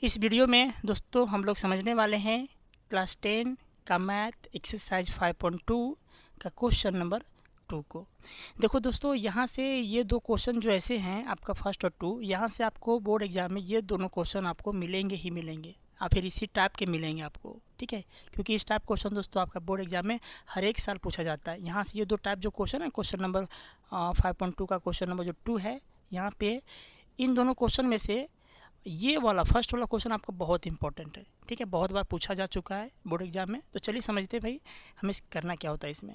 इस वीडियो में दोस्तों हम लोग समझने वाले हैं क्लास 10 का मैथ एक्सरसाइज 5.2 का क्वेश्चन नंबर 2 को। देखो दोस्तों, यहाँ से ये दो क्वेश्चन जो ऐसे हैं, आपका फर्स्ट और 2, यहाँ से आपको बोर्ड एग्जाम में ये दोनों क्वेश्चन आपको मिलेंगे ही मिलेंगे, या फिर इसी टाइप के मिलेंगे आपको, ठीक है। क्योंकि इस टाइप क्वेश्चन दोस्तों आपका बोर्ड एग्जाम में हर एक साल पूछा जाता है। यहाँ से ये दो टाइप जो क्वेश्चन है, क्वेश्चन नंबर 5.2 का क्वेश्चन नंबर जो 2 है, यहाँ पे इन दोनों क्वेश्चन में से ये वाला फर्स्ट वाला क्वेश्चन आपका बहुत इंपॉर्टेंट है, ठीक है। बहुत बार पूछा जा चुका है बोर्ड एग्जाम में। तो चलिए समझते हैं भाई हमें करना क्या होता है इसमें।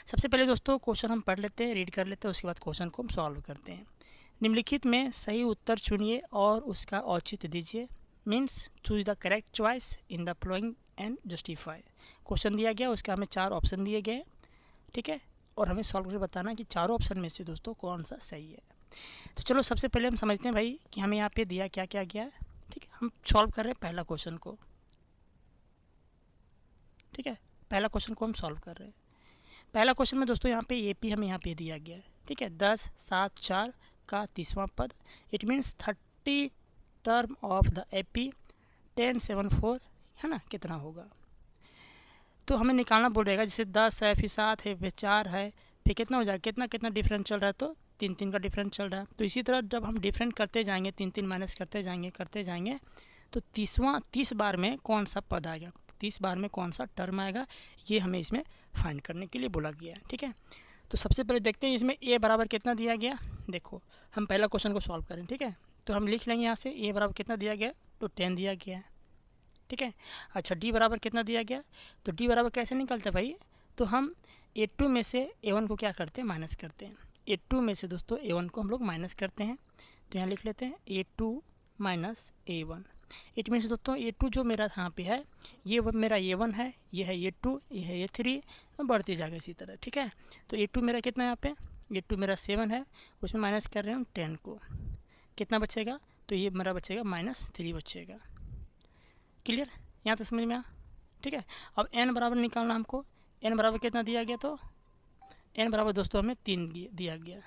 सबसे पहले दोस्तों क्वेश्चन हम पढ़ लेते हैं, रीड कर लेते हैं, उसके बाद क्वेश्चन को हम सॉल्व करते हैं। निम्नलिखित में सही उत्तर चुनिए और उसका औचित्य दीजिए। Means choose the correct choice in the flowing and justify. Question दिया गया, उसका हमें 4 ऑप्शन दिए गए, ठीक है। और हमें सॉल्व करके बताना कि चारों ऑप्शन में से दोस्तों कौन सा सही है। तो चलो सबसे पहले हम समझते हैं भाई कि हमें यहाँ पे दिया क्या क्या गया है, ठीक है। हम सॉल्व कर रहे हैं पहला क्वेश्चन को, ठीक है। पहला क्वेश्चन को हम सॉल्व कर रहे हैं। पहला क्वेश्चन में दोस्तों यहाँ पे एपी हमें यहाँ पे दिया गया है, ठीक है। 10, 7, 4 का 30वां पद, it means 30 term of the AP 10, 7, 4 है ना, कितना होगा। तो हमें निकालना बोलेगा, जैसे 10 है, फिर 7 है, फिर 4 है, फिर कितना हो जाएगा, कितना कितना डिफरेंस चल रहा है, तो 3 का डिफरेंस चल रहा है। तो इसी तरह जब हम डिफरेंट करते जाएंगे, 3 माइनस करते जाएंगे तो 30 बार में कौन सा पद आएगा, 30 बार में कौन सा टर्म आएगा, ये हमें इसमें फाइंड करने के लिए बोला गया है, ठीक है। तो सबसे पहले देखते हैं इसमें ए बराबर कितना दिया गया। देखो हम पहला क्वेश्चन को सॉल्व करें, ठीक है। तो हम लिख लेंगे यहाँ से ए बराबर कितना दिया गया, तो 10 दिया गया है, ठीक है। अच्छा डी बराबर कितना दिया गया, तो डी बराबर कैसे निकलता है भाई, तो हम A2 में से A1 को क्या करते हैं, माइनस करते हैं। A2 में से दोस्तों A1 को हम लोग माइनस करते हैं। तो यहाँ लिख लेते हैं A2 minus A1। It means दोस्तों A2 जो मेरा यहाँ पे है, ये मेरा A1 है, ये है A2, ये है A3, बढ़ती जाएगा इसी तरह, ठीक है। तो A2 मेरा कितना है यहाँ पे, A2 मेरा 7 है, उसमें माइनस कर रहे हैं हम 10 को, कितना बचेगा, तो ये मेरा बचेगा -3 बचेगा। क्लियर, यहाँ तक समझ में आया, ठीक है। अब n बराबर निकालना हमको, n बराबर कितना दिया गया, तो n बराबर दोस्तों हमें 3 दिया गया,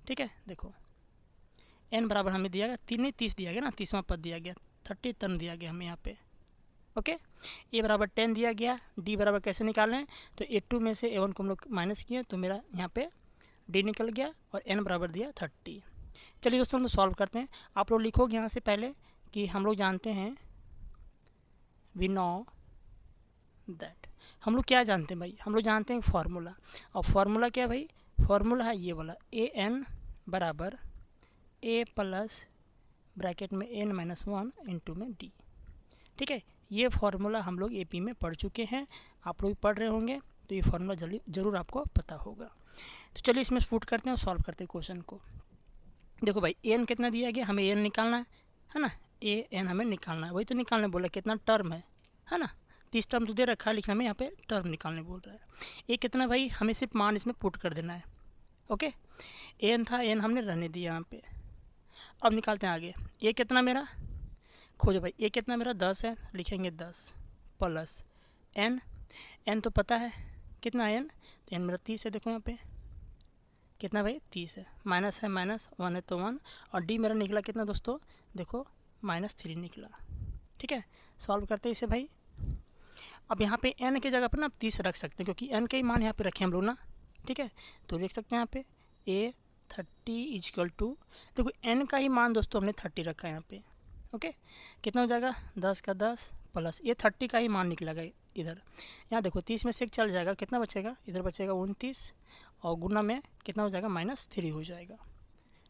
ठीक है। देखो n बराबर हमें दिया गया 3 नहीं 30 दिया गया ना, 30वां पद दिया गया, 30 टर्म दिया गया हमें यहाँ पे, ओके। a बराबर 10 दिया गया। d बराबर कैसे निकालें, तो A2 में से A1 को हम लोग माइनस किए, तो मेरा यहाँ पे d निकल गया और n बराबर दिया 30। चलिए दोस्तों हम सॉल्व करते हैं। आप लोग लिखोगे यहाँ से पहले कि हम लोग जानते हैं, वी नो दैट, हम लोग क्या जानते हैं भाई, हम लोग जानते हैं फार्मूला। और फार्मूला क्या है भाई, फार्मूला है ये वाला, an बराबर a प्लस ब्रैकेट में n-1 इंटू में d, ठीक है। ये फार्मूला हम लोग AP में पढ़ चुके हैं, आप लोग पढ़ रहे होंगे, तो ये फार्मूला जल्दी ज़रूर आपको पता होगा। तो चलिए इसमें फुट करते हैं और सॉल्व करते हैं क्वेश्चन को। देखो भाई n कितना दिया गया, हमें n निकालना है ना, an हमें निकालना है, वही तो निकालने बोला, कितना टर्म है ना, 30 टर्म तो दे रखा है, लेकिन हमें यहाँ पे टर्म निकालने बोल रहा है। ये कितना भाई, हमें सिर्फ मान इसमें पुट कर देना है, ओके। एन था, एन हमने रहने दिया यहाँ पे। अब निकालते हैं आगे, ये कितना मेरा, खोजो भाई, ये कितना मेरा 10 है, लिखेंगे 10 प्लस एन, एन तो पता है कितना एन, तो एन मेरा 30 है। देखो यहाँ पे कितना भाई 30 है, माइनस है माइनस, 1 है तो 1, और डी मेरा निकला कितना दोस्तों, देखो -3 निकला, ठीक है। सॉल्व करते हैं इसे भाई। अब यहाँ पे n की जगह पर ना आप 30 रख सकते हैं, क्योंकि n का ही मान यहाँ पे रखे हम लोग ना, ठीक है। तो लिख सकते हैं यहाँ पे a 30 इजकल टू, देखो n का ही मान दोस्तों हमने 30 रखा है यहाँ पे, ओके। कितना हो जाएगा, 10 का 10 प्लस ये 30 का ही मान निकलेगा इधर। यहाँ देखो 30 में से एक चल जाएगा, कितना बचेगा, इधर बचेगा 29, और गुना में कितना हो जाएगा, -3 हो जाएगा,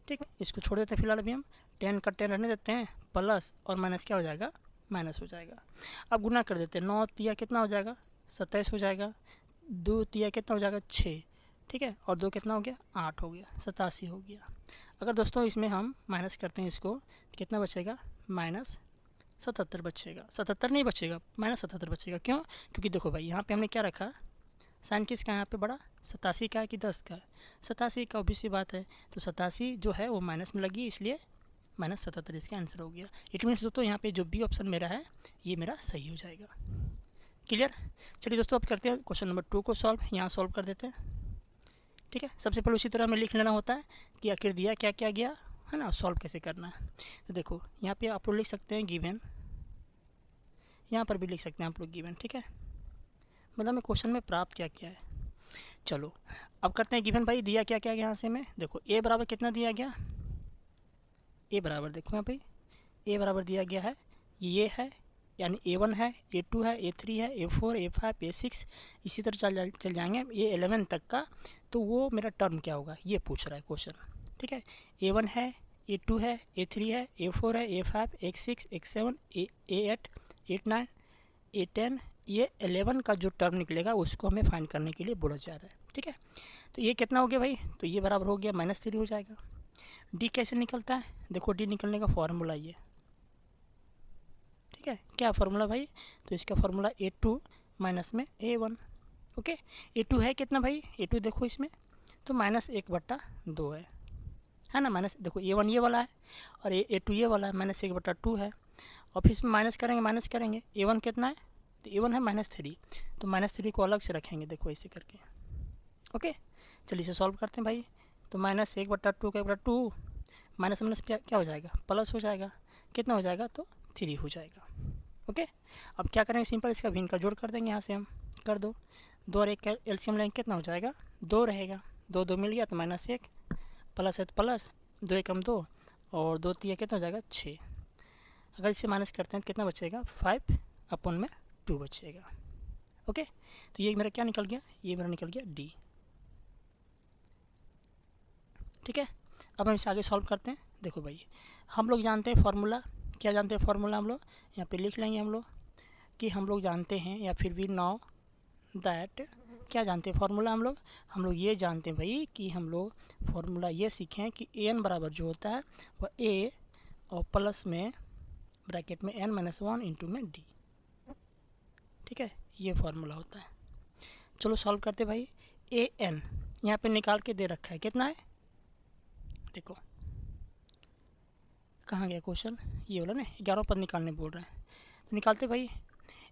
ठीक है। इसको छोड़ देते हैं फिलहाल, अभी हम 10 का 10 रहने देते हैं, प्लस और माइनस क्या हो जाएगा, माइनस हो जाएगा। अब गुना कर देते हैं, 9 तिया कितना हो जाएगा, 27 हो जाएगा, 2 तिया कितना हो जाएगा, 6, ठीक है। और 2 कितना हो गया, 8 हो गया, 87 हो गया। अगर दोस्तों इसमें हम माइनस करते हैं इसको, कितना बचेगा, -77 बचेगा, 77 नहीं बचेगा, -77 बचेगा। क्यों, क्योंकि देखो भाई यहाँ पे हमने क्या रखा, साइन किसका यहाँ पे बड़ा, 87 का है कि 10 का है, 87 का, ऑब्वियस बात है। तो 87 जो है वो माइनस में लगी, इसलिए -77 इसका आंसर हो गया। इट मीन्स दोस्तों यहाँ पे जो बी ऑप्शन मेरा है ये मेरा सही हो जाएगा। क्लियर, चलिए दोस्तों अब करते हैं क्वेश्चन नंबर 2 को सॉल्व। यहाँ सॉल्व कर देते हैं, ठीक है। सबसे पहले उसी तरह हमें लिख लेना होता है कि आखिर दिया क्या क्या गया है ना, सॉल्व कैसे करना है। तो देखो यहाँ पे आप लोग लिख सकते हैं गिवन यहाँ पर भी लिख सकते हैं आप लोग गिवन, ठीक है। मतलब मैं क्वेश्चन में प्राप्त क्या किया है। चलो अब करते हैं गिवन भाई दिया क्या क्या यहाँ से। मैं देखो ए बराबर कितना दिया गया, ए बराबर देखो यहाँ पे ए बराबर दिया गया है, ये है यानी A1 है, A2 है, A3 है, A4, A5, A6, इसी तरह चल जाएंगे ये 11 तक का। तो वो मेरा टर्म क्या होगा ये पूछ रहा है क्वेश्चन, ठीक है। A1 है, A2 है, A3 है, A4 है, A5, A6, A7, A8, A9, A10, ये 11 का जो टर्म निकलेगा उसको हमें फाइंड करने के लिए बोला जा रहा है, ठीक है। तो ये कितना हो गया भाई, तो ये बराबर हो गया -3 हो जाएगा। डी कैसे निकलता है, देखो डी निकलने का फॉर्मूला ये, ठीक है। क्या फार्मूला भाई, तो इसका फार्मूला A2 माइनस में A1, ओके। A2 है कितना भाई, A2 देखो इसमें तो -1/2 है ना। माइनस देखो A1 ये वाला है और A2 ये वाला है, -1/2 है। और फिर इसमें माइनस करेंगे A1 कितना है, तो A1 है -3, तो -3 को अलग से रखेंगे देखो ऐसे करके, ओके। चलिए इसे सॉल्व करते हैं भाई। तो -1/2 का 2 माइनस माइनस क्या हो जाएगा, प्लस हो जाएगा, कितना हो जाएगा तो 3 हो जाएगा, ओके। अब क्या करेंगे, सिंपल इसका भिन्न का जोड़ कर देंगे, यहाँ से हम कर दो, 2 और 1 का एलसीएम लेंगे कितना हो जाएगा 2 रहेगा, 2 2 मिल गया तो -1, प्लस है तो प्लस, 2 1 2 और 2 3 कितना हो जाएगा 6। अगर इसे माइनस करते हैं तो कितना बचेगा 5/2 बचेगा, ओके। तो ये मेरा क्या निकल गया, ये मेरा निकल गया डी, ठीक है। अब हम इसे आगे सॉल्व करते हैं। देखो भाई हम लोग जानते हैं फार्मूला, क्या जानते हैं फार्मूला हम लोग यहाँ पे लिख लेंगे हम लोग कि हम लोग जानते हैं, या फिर भी नाउ दैट क्या जानते हैं फार्मूला हम लोग ये जानते हैं भाई कि हम लोग फार्मूला ये सीखें कि an बराबर जो होता है वह a और प्लस में ब्रैकेट में n-1 इंटू में d, ठीक है। ये फार्मूला होता है। चलो सॉल्व करते भाई। an यहाँ पे निकाल के दे रखा है, कितना है देखो, कहाँ गया क्वेश्चन, ये वाला ना 11 पद निकालने बोल रहे हैं। तो निकालते भाई,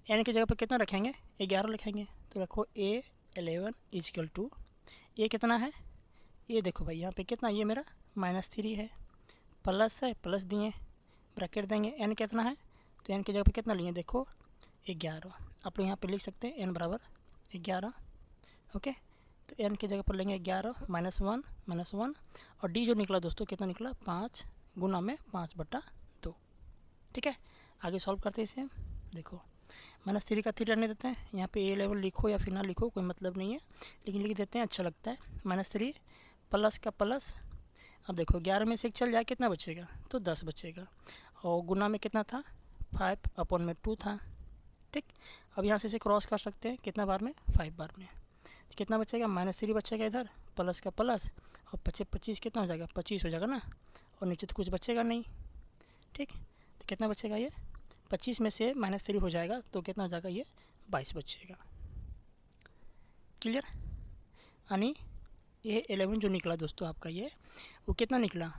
एन की जगह पर कितना रखेंगे 11 लिखेंगे, तो रखो A11 इजकल टू ये कितना है, ये देखो भाई यहाँ पे कितना, ये मेरा -3 है, प्लस है, प्लस दिए ब्रैकेट देंगे, एन कितना है तो एन की जगह पे कितना लिए देखो 11। आप लोग यहाँ पे लिख सकते हैं एन बराबर 11, ओके। तो एन की जगह पर लेंगे 11 -1 और डी जो निकला दोस्तों कितना निकला 5 गुना में 5/2, ठीक है। आगे सॉल्व करते हैं इसे, देखो -3 का 3 रहने देते हैं, यहाँ पे A11 लिखो या फिर ना लिखो कोई मतलब नहीं है, लेकिन लिख देते हैं अच्छा लगता है। -3 प्लस का प्लस, अब देखो 11 में से 1 चल जाए कितना बचेगा तो 10 बचेगा, और गुना में कितना था 5/2 था, ठीक। अब यहाँ से इसे क्रॉस कर सकते हैं कितना बार में 5 बार में, कितना बचेगा -3 बचेगा इधर, प्लस का प्लस और 25 कितना हो जाएगा 25 हो जाएगा ना, और नीचे तो कुछ बचेगा नहीं, ठीक। तो कितना बचेगा ये 25 में से -3 हो जाएगा तो कितना हो जाएगा ये 22 बचेगा, क्लियर। यानी ये 11 जो निकला दोस्तों आपका ये वो कितना निकला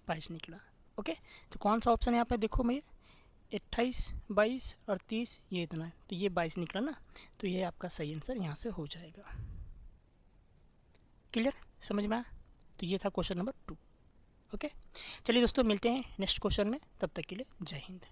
22 निकला, ओके। तो कौन सा ऑप्शन है यहाँ पे देखो मैं 28 22 और 30 ये इतना है, तो ये 22 निकला ना, तो ये आपका सही आंसर यहाँ से हो जाएगा, क्लियर समझ में आया। तो ये था क्वेश्चन नंबर 2, ओके। चलिए दोस्तों मिलते हैं नेक्स्ट क्वेश्चन में, तब तक के लिए जय हिंद।